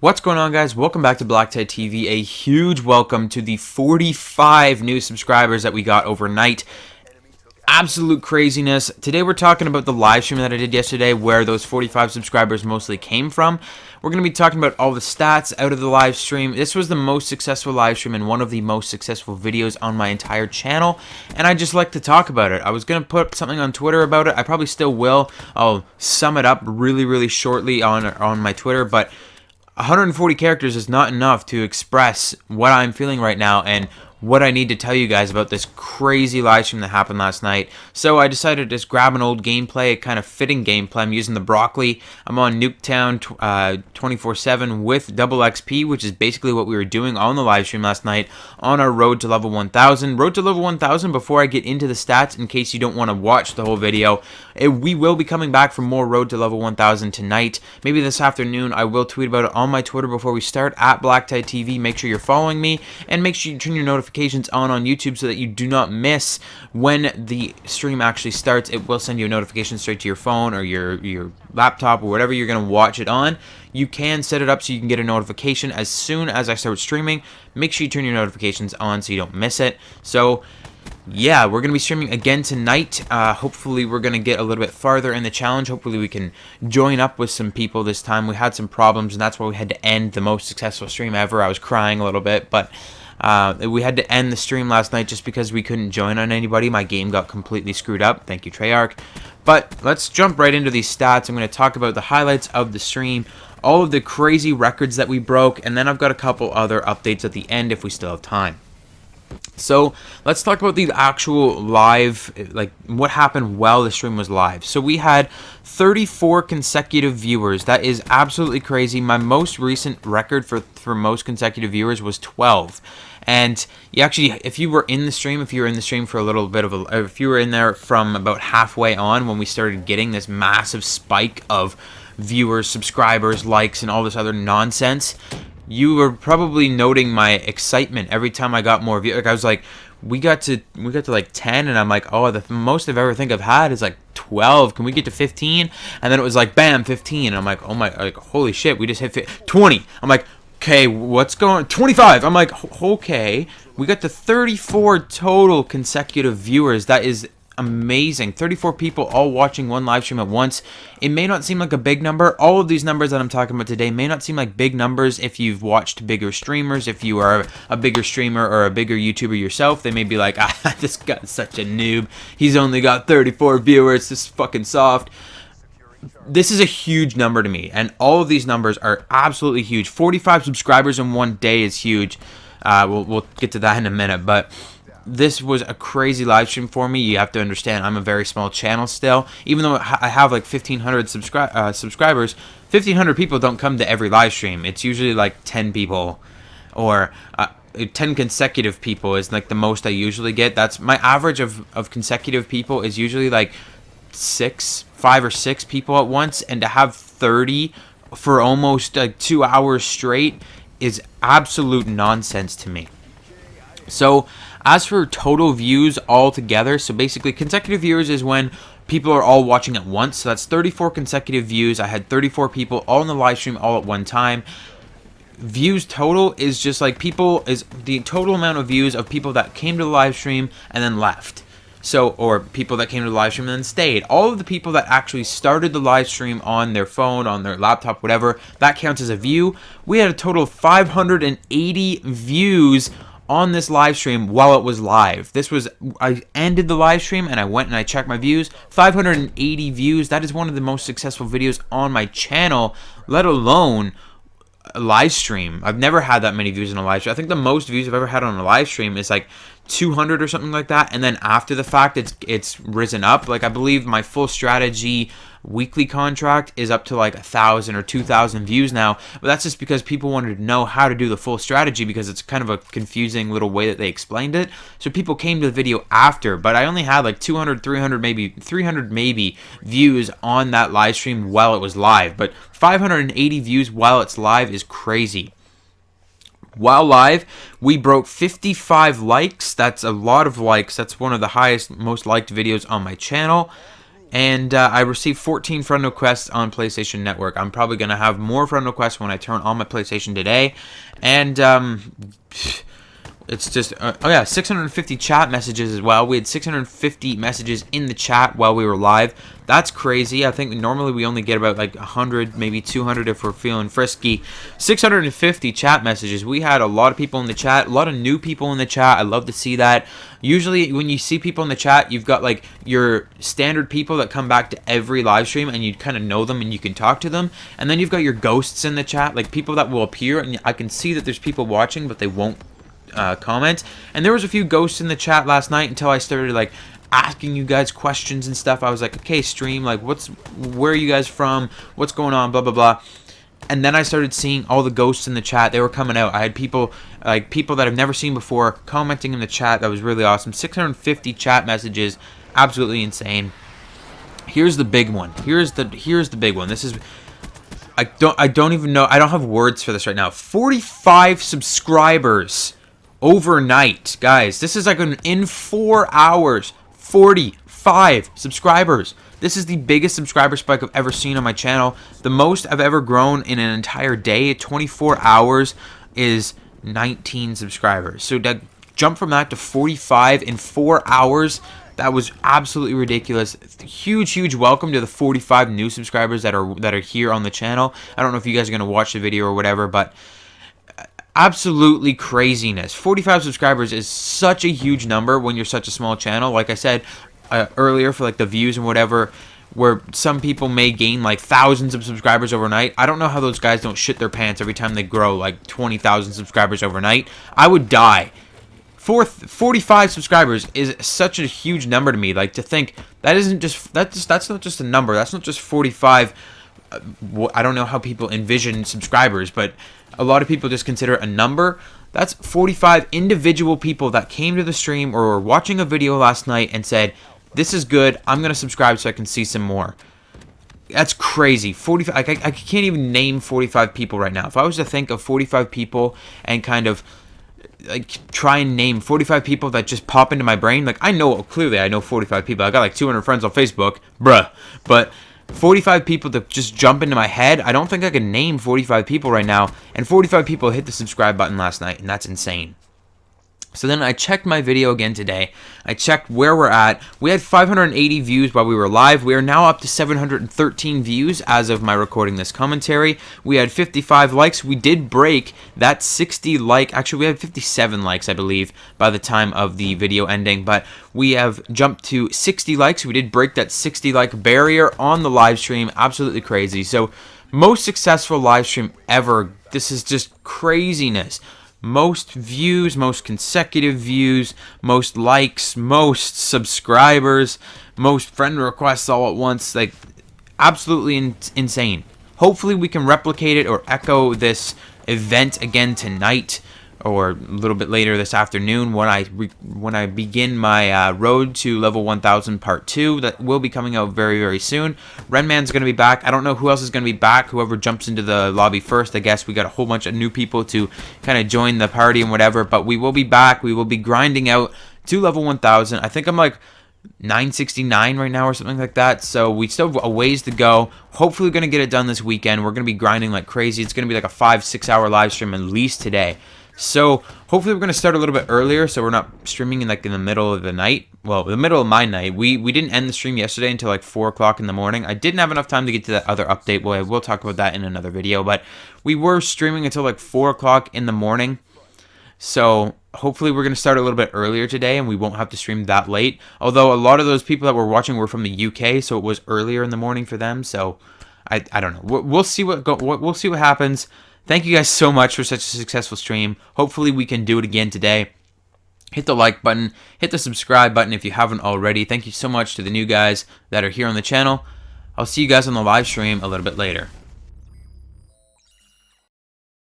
What's going on, guys? Welcome back to BlackTideTV. A huge welcome to the 45 new subscribers that we got overnight. Absolute craziness. Today we're talking about the live stream that I did yesterday, where those 45 subscribers mostly came from. We're going to be talking about all the stats out of the live stream. This was the most successful live stream and one of the most successful videos on my entire channel, and I just like to talk about it. I was going to put something on Twitter about it. I probably still will. I'll sum it up really shortly on my Twitter, but 140 characters is not enough to express what I'm feeling right now and what I need to tell you guys about this crazy live stream that happened last night. So I decided to just grab an old gameplay, a kind of fitting gameplay. I'm using the Broccoli. I'm on Nuketown 24/7 with double XP, which is basically what we were doing on the live stream last night on our road to level 1000. Road to level 1000, before I get into the stats, in case you don't want to watch the whole video, we will be coming back for more road to level 1000 tonight. Maybe this afternoon. I will tweet about it on my Twitter before we start, at BlackTideTV. Make sure you're following me, and make sure you turn your notifications on YouTube so that you do not miss when the stream actually starts. It will send you a notification straight to your phone or your laptop or whatever you're going to watch it on. You can set it up so you can get a notification as soon as I start streaming. Make sure you turn your notifications on so you don't miss it. So yeah, we're going to be streaming again tonight. Hopefully we're going to get a little bit farther in the challenge. Hopefully we can join up with some people this time. We had some problems, and that's why we had to end the most successful stream ever. I was crying a little bit, but we had to end the stream last night just because we couldn't join on anybody. My game got completely screwed up. Thank you, Treyarch. But let's jump right into these stats. I'm going to talk about the highlights of the stream, all of the crazy records that we broke, and then I've got a couple other updates at the end if we still have time. So let's talk about the actual live, like what happened while the stream was live. So we had 34 consecutive viewers. That is absolutely crazy. My most recent record for most consecutive viewers was 12. And you actually, if you were in the stream, for a little bit of if you were in there from about halfway on when we started getting this massive spike of viewers, subscribers, likes, and all this other nonsense, you were probably noting my excitement every time I got more views. Like I was like, we got to like 10, and I'm like, oh, the most I've ever think I've had is like 12. Can we get to 15? And then it was like, bam, 15. And I'm like, oh my, like holy shit, we just hit 20. I'm like, okay, what's going? 25. I'm like, okay, we got to 34 total consecutive viewers. That is amazing. 34 people all watching one live stream at once. It may not seem like a big number. All of these numbers that I'm talking about today may not seem like big numbers if you've watched bigger streamers. If you are a bigger streamer or a bigger YouTuber yourself, they may be like, ah, this guy's such a noob. He's only got 34 viewers. This is fucking soft. This is a huge number to me, and all of these numbers are absolutely huge. 45 subscribers in one day is huge. We'll get to that in a minute, but this was a crazy live stream for me. You have to understand, I'm a very small channel still. Even though I have like 1,500 subscribers, 1,500 people don't come to every live stream. It's usually like 10 people, or 10 consecutive people is like the most I usually get. That's my average of consecutive people, is usually like 5 or 6 people at once, and to have 30 for almost like 2 hours straight is absolute nonsense to me. So as for total views altogether, so basically consecutive viewers is when people are all watching at once. So that's 34 consecutive views. I had 34 people all in the live stream all at one time. Views total is just like the total amount of views of people that came to the live stream and then left. So, or people that came to the live stream and then stayed. All of the people that actually started the live stream on their phone, on their laptop, whatever, that counts as a view. We had a total of 580 views on this live stream while it was live. I ended the live stream and I went and I checked my views. 580 views. That is one of the most successful videos on my channel, let alone a live stream. I've never had that many views in a live stream. I think the most views I've ever had on a live stream is like 200 or something like that, and then after the fact it's risen up. Like I believe my full strategy weekly contract is up to like 1,000 or 2,000 views now, but that's just because people wanted to know how to do the full strategy, because it's kind of a confusing little way that they explained it. So people came to the video after, but I only had like 200, 300 maybe views on that live stream while it was live. But 580 views while it's live is crazy. While live, we broke 55 likes. That's a lot of likes. That's one of the highest, most liked videos on my channel. And I received 14 friend requests on PlayStation Network. I'm probably going to have more friend requests when I turn on my PlayStation today. And it's just, oh yeah, 650 chat messages as well. We had 650 messages in the chat while we were live. That's crazy. I think normally we only get about like 100, maybe 200 if we're feeling frisky. 650 chat messages. We had a lot of people in the chat, a lot of new people in the chat. I love to see that. Usually when you see people in the chat, you've got like your standard people that come back to every live stream and you kind of know them and you can talk to them. And then you've got your ghosts in the chat, like people that will appear and I can see that there's people watching but they won't comment. And there was a few ghosts in the chat last night until I started like asking you guys questions and stuff. I was like, okay, stream, like where are you guys from, what's going on, blah blah blah. And then I started seeing all the ghosts in the chat. They were coming out. I had people that I've never seen before commenting in the chat. That was really awesome. 650 chat messages, absolutely insane. Here's the big one. Here's the big one. This is, I don't even know, I don't have words for this right now. 45 subscribers overnight, guys. This is like in 4 hours, 45 subscribers. This is the biggest subscriber spike I've ever seen on my channel. The most I've ever grown in an entire day, 24 hours, is 19 subscribers. So to jump from that to 45 in 4 hours, that was absolutely ridiculous. Huge welcome to the 45 new subscribers that are here on the channel. I don't know if you guys are going to watch the video or whatever, but absolutely craziness. 45 subscribers is such a huge number when you're such a small channel. Like I said earlier, for like the views and whatever, where some people may gain like thousands of subscribers overnight. I don't know how those guys don't shit their pants every time they grow like 20,000 subscribers overnight. I would die. 45 subscribers is such a huge number to me. Like, to think that isn't just that's not just a number. That's not just 45. I don't know how people envision subscribers, but a lot of people just consider it a number. That's 45 individual people that came to the stream or were watching a video last night and said, this is good, I'm going to subscribe so I can see some more. That's crazy. 45. I can't even name 45 people right now. If I was to think of 45 people and kind of like try and name 45 people that just pop into my brain, like I know 45 people. I got like 200 friends on Facebook, bruh. But 45 people that just jump into my head, I don't think I can name 45 people right now. And 45 people hit the subscribe button last night, and that's insane. So then I checked my video again today. I checked where we're at. We had 580 views while we were live. We are now up to 713 views as of my recording this commentary. We had 55 likes. We did break that 60 like. Actually, we had 57 likes, I believe, by the time of the video ending. But we have jumped to 60 likes. We did break that 60 like barrier on the live stream. Absolutely crazy. So most successful live stream ever. This is just craziness. Most views, most consecutive views, most likes, most subscribers, most friend requests all at once. Like, absolutely insane. Hopefully we can replicate it or echo this event again tonight or a little bit later this afternoon when I begin my road to level 1000 part 2. That will be coming out very soon. Renman's going to be back. I don't know who else is going to be back. Whoever jumps into the lobby first, I guess. We got a whole bunch of new people to kind of join the party and whatever, but we will be back. We will be grinding out to level 1000. I think I'm like 969 right now or something like that, so we still have a ways to go. Hopefully we're going to get it done this weekend. We're going to be grinding like crazy. It's going to be like a 5-6 hour live stream at least today. So hopefully we're going to start a little bit earlier so we're not streaming in like in the middle of the night. Well, the middle of my night. We didn't end the stream yesterday until like 4 o'clock in the morning. I didn't have enough time to get to that other update. Well, we'll talk about that in another video. But we were streaming until like 4 o'clock in the morning. So hopefully we're going to start a little bit earlier today and we won't have to stream that late. Although a lot of those people that were watching were from the UK, so it was earlier in the morning for them. So I don't know. We'll see we'll see what happens. Thank you guys so much for such a successful stream. Hopefully we can do it again today. Hit the like button. Hit the subscribe button if you haven't already. Thank you so much to the new guys that are here on the channel. I'll see you guys on the live stream a little bit later.